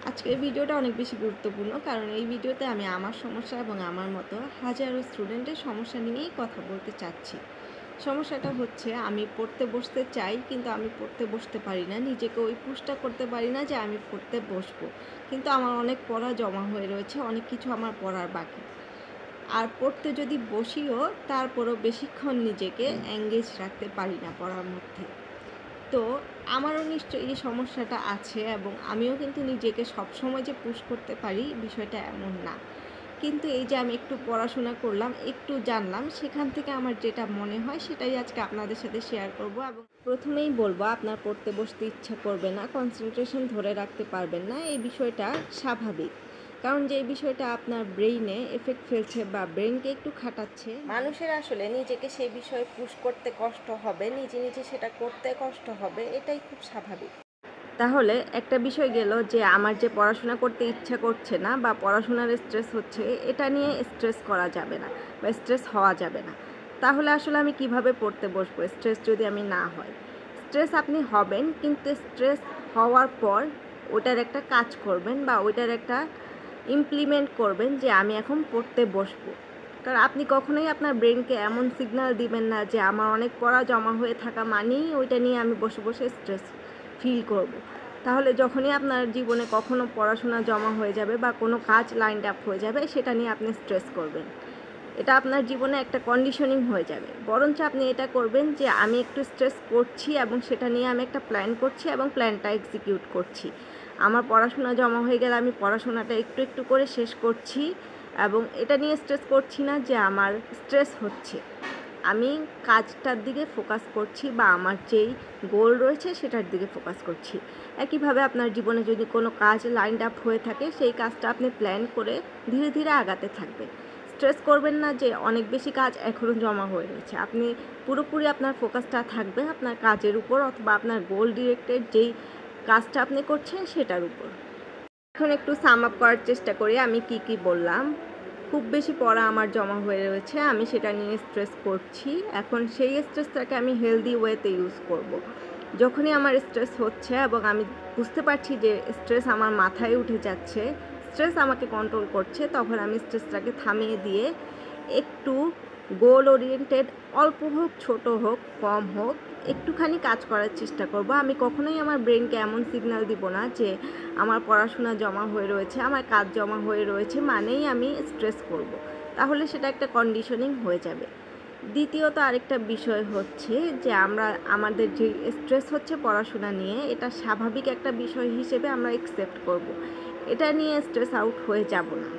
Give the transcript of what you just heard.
আজকের ভিডিওটা অনেক বেশি গুরুত্বপূর্ণ কারণ এই ভিডিওতে আমি আমার সমস্যা এবং আমার মতো হাজারো স্টুডেন্টের সমস্যা নিয়েই কথা বলতে চাচ্ছি। সমস্যাটা হচ্ছে আমি পড়তে বসতে চাই কিন্তু আমি পড়তে বসতে পারি না, নিজেকে ওই পুশটা করতে পারি না যে আমি পড়তে বসবো। কিন্তু আমার অনেক পড়া জমা হয়ে রয়েছে, অনেক কিছু আমার পড়ার বাকি। আর পড়তে যদি বসিও তারপরও বেশিক্ষণ নিজেকে এঙ্গেজ রাখতে পারি না পড়ার মধ্যে। তো আমারও নিশ্চয়ই এই সমস্যাটা আছে এবং আমিও কিন্তু নিজেকে সবসময় যে পুশ করতে পারি বিষয়টা এমন না। কিন্তু এই যে আমি একটু পড়াশোনা করলাম, একটু জানলাম, সেখান থেকে আমার যেটা মনে হয় সেটাই আজকে আপনাদের সাথে শেয়ার করব। এবং প্রথমেই বলবো, আপনার পড়তে বসতে ইচ্ছা করবে না, কনসেন্ট্রেশন ধরে রাখতে পারবেন না, এই বিষয়টা স্বাভাবিক। কারণ যে বিষয়টা আপনার ব্রেইনে এফেক্ট ফেলছে বা ব্রেনকে একটু খাটাচ্ছে, মানুষের আসলে নিজেকে সেই বিষয়ে পুশ করতে কষ্ট হবে, নিজে নিজে সেটা করতে কষ্ট হবে, এটাই খুব স্বাভাবিক। তাহলে একটা বিষয় গেল যে আমার যে পড়াশোনা করতে ইচ্ছা করছে না বা পড়াশোনার স্ট্রেস হচ্ছে, এটা নিয়ে স্ট্রেস করা যাবে না বা স্ট্রেস হওয়া যাবে না। তাহলে আসলে আমি কিভাবে পড়তে বসবো স্ট্রেস যদি আমি না হয়? স্ট্রেস আপনি হবেন, কিন্তু স্ট্রেস হওয়ার পর ওটার একটা কাজ করবেন বা ওইটার একটা ইমপ্লিমেন্ট করবেন যে আমি এখন পড়তে বসবো। কারণ আপনি কখনোই আপনার ব্রেনকে এমন সিগন্যাল দিবেন না যে আমার অনেক পড়া জমা হয়ে থাকা মানেই ওইটা নিয়ে আমি বসে বসে স্ট্রেস ফিল করব। তাহলে যখনই আপনার জীবনে কখনো পড়াশোনা জমা হয়ে যাবে বা কোনো কাজ লাইনড আপ হয়ে যাবে, সেটা নিয়ে আপনি স্ট্রেস করবেন। এটা আপনার জীবনে একটা কন্ডিশনিং হয়ে যাবে। বরঞ্চ আপনি এটা করবেন যে আমি একটু স্ট্রেস করছি এবং সেটা নিয়ে আমি একটা প্ল্যান করছি এবং প্ল্যানটা এক্সিকিউট করছি। আমার পড়াশোনা জমা হয়ে গেলে আমি পড়াশোনাটা একটু একটু করে শেষ করছি এবং এটা নিয়ে স্ট্রেস করছি না যে আমার স্ট্রেস হচ্ছে। আমি কাজটার দিকে ফোকাস করছি বা আমার যেই গোল রয়েছে সেটার দিকে ফোকাস করছি। একইভাবে আপনার জীবনে যদি কোনো কাজ লাইনড আপ হয়ে থাকে, সেই কাজটা আপনি প্ল্যান করে ধীরে ধীরে আগাতে থাকবেন। স্ট্রেস করবেন না যে অনেক বেশি কাজ এখনও জমা হয়ে রয়েছে। আপনি পুরোপুরি আপনার ফোকাসটা থাকবে আপনার কাজের উপর অথবা আপনার গোল ডিরেক্টেড যেই কাজটা আপনি করছেন সেটার উপর। এখন একটু সাম আপ করার চেষ্টা করি আমি কি কি বললাম। খুব বেশি পড়া আমার জমা হয়ে রয়েছে, আমি সেটা নিয়ে স্ট্রেস করছি। এখন সেই স্ট্রেসটাকে আমি হেলদি ওয়েতে ইউজ করব। যখনই আমার স্ট্রেস হচ্ছে এবং আমি বুঝতে পারছি যে স্ট্রেস আমার মাথায় উঠে যাচ্ছে, স্ট্রেস আমাকে কন্ট্রোল করছে, তখন আমি স্ট্রেসটাকে থামিয়ে দিয়ে একটু গোল ওরিয়েন্টেড, অল্প হোক ছোট হোক কম হোক, একটুখানি কাজ করার চেষ্টা করব। আমি কখনোই আমার ব্রেনকে এমন সিগন্যাল দিব না যে আমার পড়াশোনা জমা হয়ে রয়েছে, আমার কাজ জমা হয়ে রয়েছে মানেই আমি স্ট্রেস করব। তাহলে সেটা একটা কন্ডিশনিং হয়ে যাবে। দ্বিতীয়ত আরেকটা বিষয় হচ্ছে যে আমরা আমাদের যে স্ট্রেস হচ্ছে পড়াশোনা নিয়ে, এটা স্বাভাবিক একটা বিষয় হিসেবে আমরা অ্যাকসেপ্ট করব। এটা নিয়ে স্ট্রেস আউট হয়ে যাব না।